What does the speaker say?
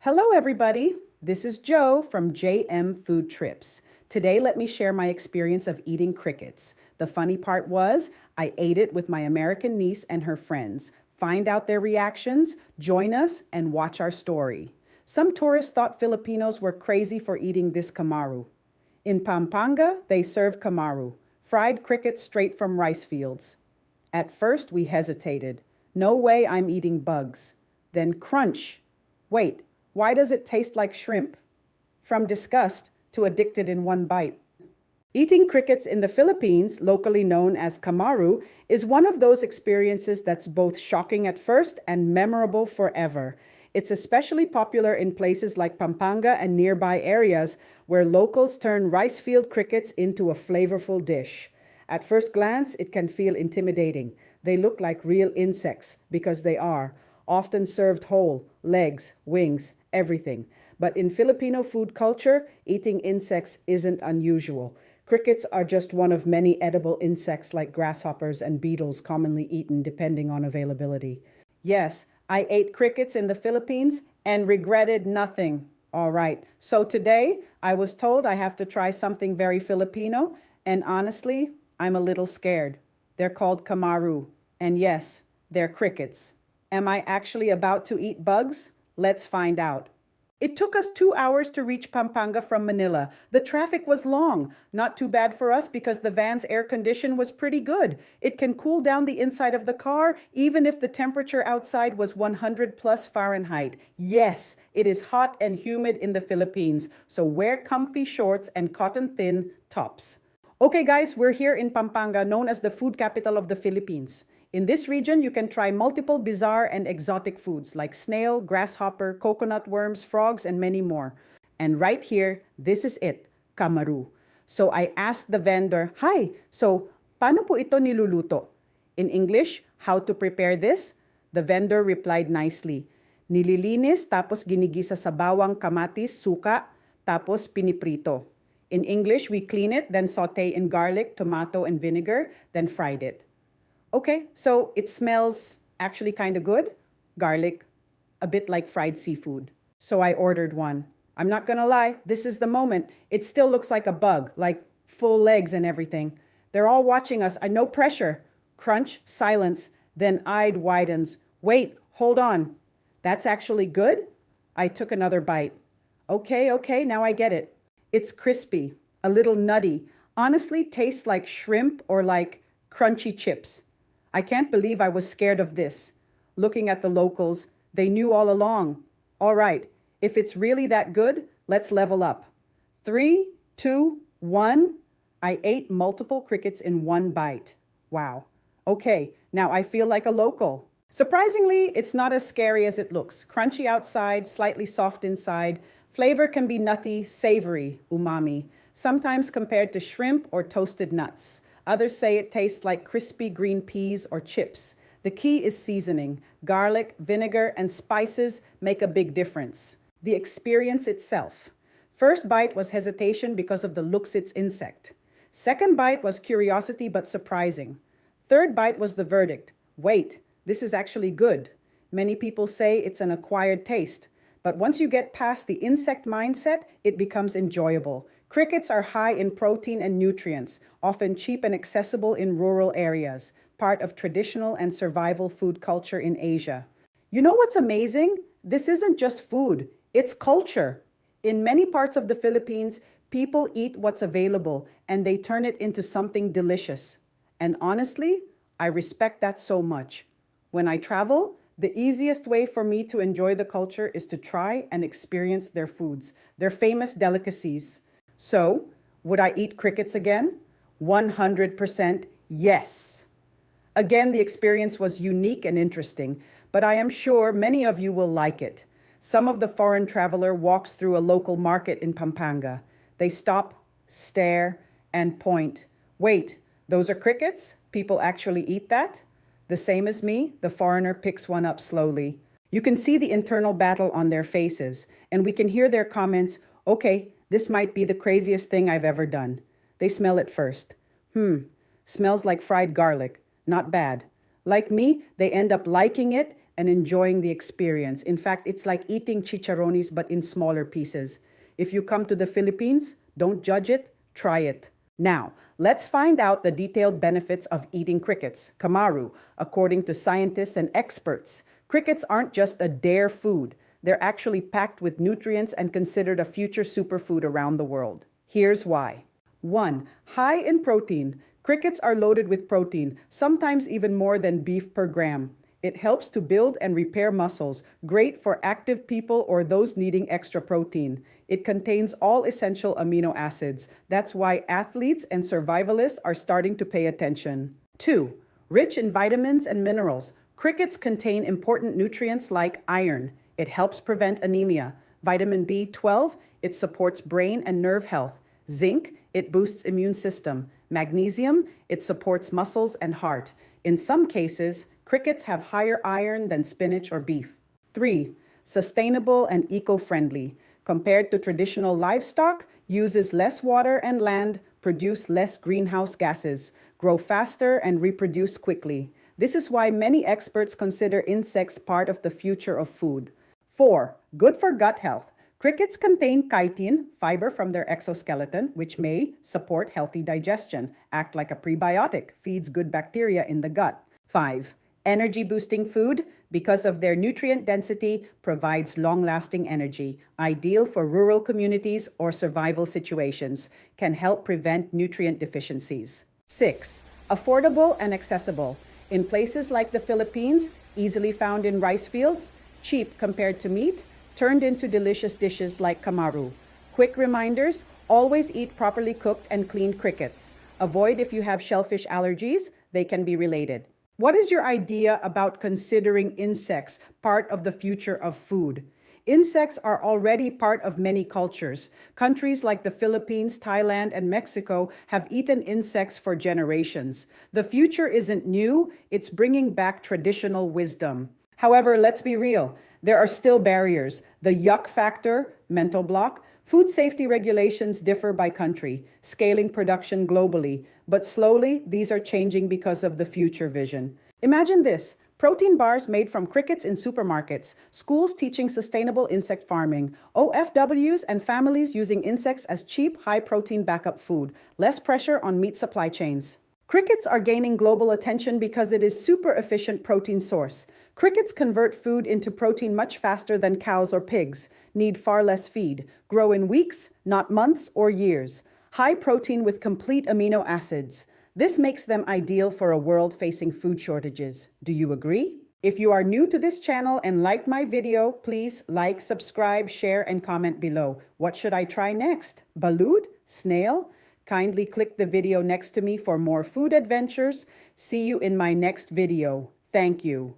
Hello, everybody. This is Joe from JM Food Trips. Today, let me share my experience of eating crickets. The funny part was, I ate it with my American niece and her friends. Find out their reactions, join us, and watch our story. Some tourists thought Filipinos were crazy for eating this Kamaru. In Pampanga, they serve Kamaru, fried crickets straight from rice fields. At first, we hesitated. No way I'm eating bugs. Then crunch. Wait, why does it taste like shrimp? From disgust to addicted in one bite. Eating crickets in the Philippines, locally known as Kamaru, is one of those experiences that's both shocking at first and memorable forever. It's especially popular in places like Pampanga and nearby areas where locals turn rice field crickets into a flavorful dish. At first glance, it can feel intimidating. They look like real insects because they are, often served whole, legs, wings, everything. But in Filipino food culture, eating insects isn't unusual. Crickets are just one of many edible insects like grasshoppers and beetles commonly eaten depending on availability. Yes, I ate crickets in the Philippines and regretted nothing. All right, so today I was told I have to try something very Filipino, and honestly, I'm a little scared. They're called Kamaru, and yes, they're crickets. Am I actually about to eat bugs? Let's find out. It took us 2 hours to reach Pampanga from Manila. The traffic was long. Not too bad for us because the van's air condition was pretty good. It can cool down the inside of the car even if the temperature outside was 100 plus Fahrenheit. Yes, it is hot and humid in the Philippines, so wear comfy shorts and cotton-thin tops. Okay guys, we're here in Pampanga, known as the food capital of the Philippines. In this region, you can try multiple bizarre and exotic foods like snail, grasshopper, coconut worms, frogs, and many more. And right here, this is it, Kamaru. So I asked the vendor, "Hi, so paano po ito niluluto?" In English, how to prepare this? The vendor replied nicely, "Nililinis tapos ginigisa sa bawang, kamatis, suka, tapos piniprito." In English, we clean it, then saute in garlic, tomato, and vinegar, then fried it. Okay, so it smells actually kind of good. Garlic, a bit like fried seafood. So I ordered one. I'm not gonna lie, this is the moment. It still looks like a bug, like full legs and everything. They're all watching us. No pressure. Crunch, silence, then eye widens. Wait, hold on. That's actually good? I took another bite. Okay, now I get it. It's crispy, a little nutty. Honestly, tastes like shrimp or like crunchy chips. I can't believe I was scared of this. Looking at the locals, they knew all along. All right, if it's really that good, let's level up. 3, 2, 1. I ate multiple crickets in one bite. Wow. Okay, now I feel like a local. Surprisingly, it's not as scary as it looks. Crunchy outside, slightly soft inside. Flavor can be nutty, savory, umami, sometimes compared to shrimp or toasted nuts. Others say it tastes like crispy green peas or chips. The key is seasoning. Garlic, vinegar, and spices make a big difference. The experience itself. First bite was hesitation because of the looks it's insect. Second bite was curiosity but surprising. Third bite was the verdict. Wait, this is actually good. Many people say it's an acquired taste. But once you get past the insect mindset, it becomes enjoyable. Crickets are high in protein and nutrients, often cheap and accessible in rural areas, part of traditional and survival food culture in Asia. You know what's amazing? This isn't just food, it's culture. In many parts of the Philippines, people eat what's available and they turn it into something delicious. And honestly, I respect that so much. When I travel, the easiest way for me to enjoy the culture is to try and experience their foods, their famous delicacies. So, would I eat crickets again? 100% yes. Again, the experience was unique and interesting, but I am sure many of you will like it. Some of the foreign traveler walks through a local market in Pampanga. They stop, stare, and point. Wait, those are crickets? People actually eat that? The same as me, the foreigner picks one up slowly. You can see the internal battle on their faces, and we can hear their comments, "Okay, this might be the craziest thing I've ever done." They smell it first. Smells like fried garlic. Not bad. Like me, they end up liking it, and enjoying the experience. In fact, it's like eating chicharrones but in smaller pieces. If you come to the Philippines, don't judge it, try it. Now, let's find out the detailed benefits of eating crickets. Kamaru, according to scientists and experts, crickets aren't just a dare food. They're actually packed with nutrients and considered a future superfood around the world. Here's why. 1. High in protein. Crickets are loaded with protein, sometimes even more than beef per gram. It helps to build and repair muscles, great for active people or those needing extra protein. It contains all essential amino acids. That's why athletes and survivalists are starting to pay attention. 2. Rich in vitamins and minerals. Crickets contain important nutrients like iron. It helps prevent anemia. Vitamin B12, it supports brain and nerve health. Zinc, it boosts immune system. Magnesium, it supports muscles and heart. In some cases, crickets have higher iron than spinach or beef. 3. Sustainable and eco-friendly. Compared to traditional livestock, uses less water and land, produce less greenhouse gases, grow faster and reproduce quickly. This is why many experts consider insects part of the future of food. 4. Good for gut health. Crickets contain chitin, fiber from their exoskeleton, which may support healthy digestion, act like a prebiotic, feeds good bacteria in the gut. 5. Energy-boosting food, because of their nutrient density, provides long-lasting energy, ideal for rural communities or survival situations, can help prevent nutrient deficiencies. 6. Affordable and accessible. In places like the Philippines, easily found in rice fields, cheap compared to meat, turned into delicious dishes like Kamaru. Quick reminders, always eat properly cooked and cleaned crickets. Avoid if you have shellfish allergies, they can be related. What is your idea about considering insects part of the future of food? Insects are already part of many cultures. Countries like the Philippines, Thailand, and Mexico have eaten insects for generations. The future isn't new, it's bringing back traditional wisdom. However, let's be real. There are still barriers. The yuck factor, mental block. Food safety regulations differ by country, scaling production globally. But slowly, these are changing because of the future vision. Imagine this. Protein bars made from crickets in supermarkets, schools teaching sustainable insect farming, OFWs and families using insects as cheap, high-protein backup food, less pressure on meat supply chains. Crickets are gaining global attention because it is super efficient protein source. Crickets convert food into protein much faster than cows or pigs, need far less feed, grow in weeks, not months or years. High protein with complete amino acids. This makes them ideal for a world facing food shortages. Do you agree? If you are new to this channel and liked my video, please like, subscribe, share, and comment below. What should I try next? Balut? Snail? Kindly click the video next to me for more food adventures. See you in my next video. Thank you.